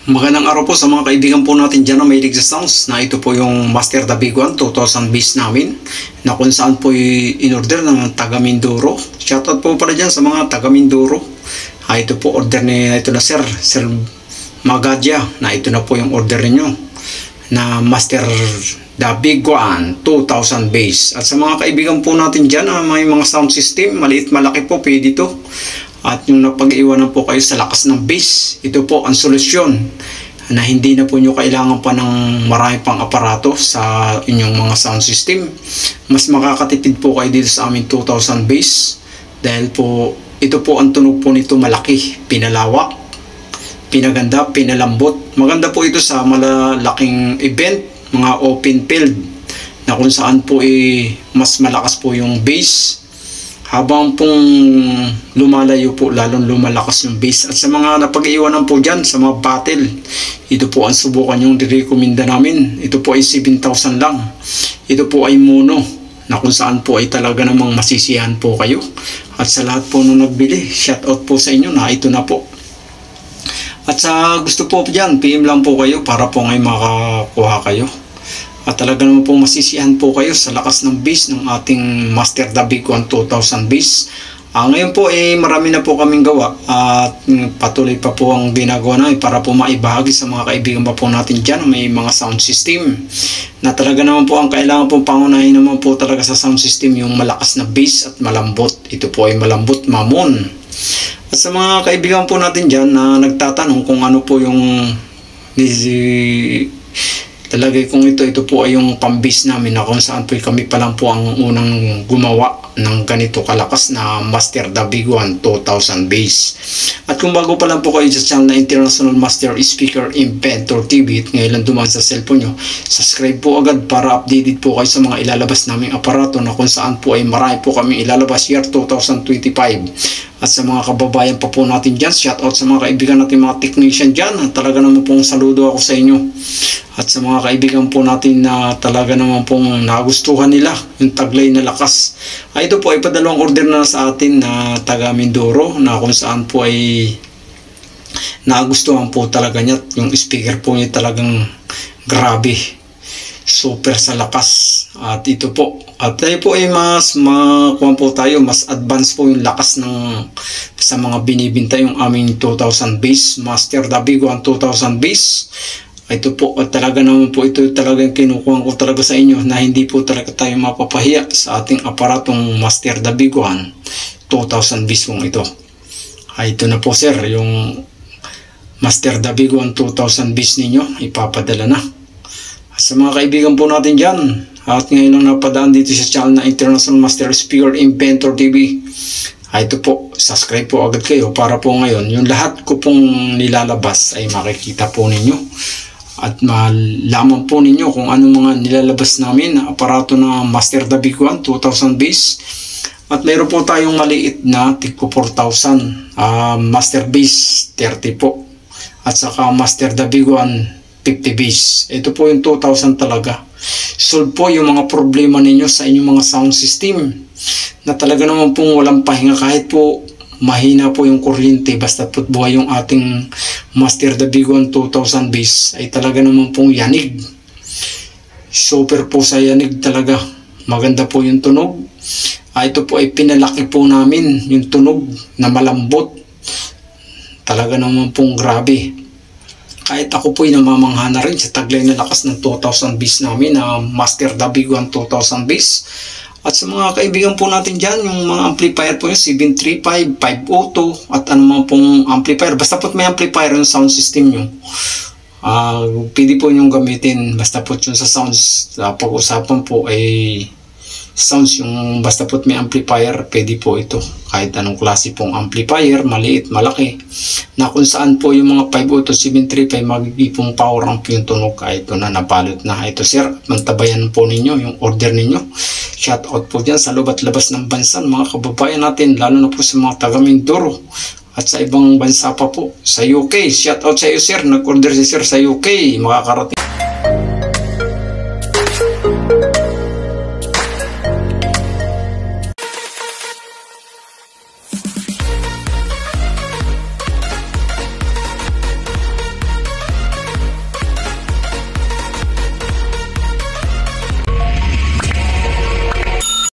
Magandang araw po sa mga kaibigan po natin dyan na may sa sounds na ito po yung Master The Big One 2000 base namin na kung saan po in-order ng taga Mindoro. Shoutout po pala dyan sa mga taga Mindoro. Ito po order ni ito na Sir Magadya na ito na po yung order ninyo na Master The Big One 2000 base. At sa mga kaibigan po natin dyan na may mga sound system, maliit malaki po pwede ito. At yung napag-iwanan po kayo sa lakas ng bass, ito po ang solusyon na hindi na po nyo kailangan pa ng marami pang aparato sa inyong mga sound system. Mas makakatipid po kayo dito sa aming 2000 bass dahil po ito po ang tunog po nito malaki, pinalawak, pinaganda, pinalambot. Maganda po ito sa malalaking event, mga open field na kung saan po mas malakas po yung bass. Habang pong lumalayo po, lalong lumalakas yung bass. At sa mga napag-iwanan po dyan, sa mga battle, ito po ang subukan yung direkomenda namin. Ito po ay 7,000 lang. Ito po ay mono, na kung saan po ay talaga namang masisiyahan po kayo. At sa lahat po nung nagbili, shoutout po sa inyo na ito na po. At sa gusto po dyan, PM lang po kayo para po ngayon makakuha kayo. At talaga naman pong masisiyahan po kayo sa lakas ng bass ng ating Master The Big One 2000 bass. Ngayon po marami na po kaming gawa at patuloy pa po ang ginagawa namin para po maibahagi sa mga kaibigan pa po natin dyan. May mga sound system na talaga naman po ang kailangan po pangunahin naman po talaga sa sound system yung malakas na bass at malambot. Ito po ay malambot mamon. At sa mga kaibigan po natin dyan na nagtatanong kung ano po yung talagay kung ito po ay yung pambis namin na kung saan po kami pa lang po ang unang gumawa ng ganito kalakas na Master The Big One 2000 bass. At kung bago pa lang po kayo sa channel na International Master Speaker Inventor TV at ngayon lang dumaan sa cellphone nyo, subscribe po agad para updated po kayo sa mga ilalabas naming aparato na kung saan po ay marami po kami ilalabas year 2025. At sa mga kababayan pa po natin dyan, shoutout sa mga kaibigan natin, mga technician dyan. Talaga naman pong saludo ako sa inyo. At sa mga kaibigan po natin na talaga naman pong nagustuhan nila yung taglay na lakas. Ito po ay padalawang order na sa atin na taga Mindoro na kung saan po ay nagustuhan po talaga niya. Yung speaker po niya talagang grabe. Super sa lakas. At ito po. At tayo po ay mas makuha po tayo. Mas advance po yung lakas ng sa mga binibinta yung aming 2000 bass. Master The Big One 2000 bass. Ito po. At talaga naman po ito talagang kinukuha ko talaga sa inyo na hindi po talaga tayo mapapahiya sa ating aparatong Master The Big One 2000 bass pong ito. Ito na po sir. Yung Master The Big One 2000 bass ninyo. Ipapadala na. Sa mga kaibigan po natin dyan, at ngayon lang napadaan dito sa channel na International Master Speaker Inventor TV, ito po, subscribe po agad kayo para po ngayon, yung lahat ko pong nilalabas ay makikita po ninyo at malaman po ninyo kung ano mga nilalabas namin na aparato na Master The Big One 2000 bass. At mayroon po tayong maliit na tigpo 4,000 Master Bass 30 po at saka Master The Big One 50 bass. Ito po yung 2,000 talaga. Solve po yung mga problema ninyo sa inyong mga sound system na talaga naman pong walang pahinga kahit po mahina po yung kuryente basta po buhay yung ating Master The Big One 2000 bass ay talaga naman pong yanig. Super po sa yanig talaga. Maganda po yung tunog. Ito po ay pinalaki po namin yung tunog na malambot. Talaga naman pong grabe. Kahit ako po'y namamangha na rin sa taglay na lakas ng 2000 bass namin na Master The Big One 2000 bass. At sa mga kaibigan po natin dyan, yung mga amplifier po yung 735, 502 at anumang pong amplifier. Basta po't may amplifier yung sound system nyo. Pwede po yung gamitin. Basta po't yung sa sounds, pag-usapan po ay sounds yung basta po't may amplifier, pwede po ito. Kahit anong klase pong amplifier, maliit, malaki. Na kung saan po yung mga 502, 735 magiging power amp yung tunog. Ito na nabalot na. Ito sir, mantabayan po ninyo yung order ninyo. Shout out po dyan sa loob at labas ng bansa mga kababayan natin, lalo na po sa mga taga Mindoro at sa ibang bansa pa po sa UK. Shout out sa iyo sir, nag-order si sir sa UK, makakarating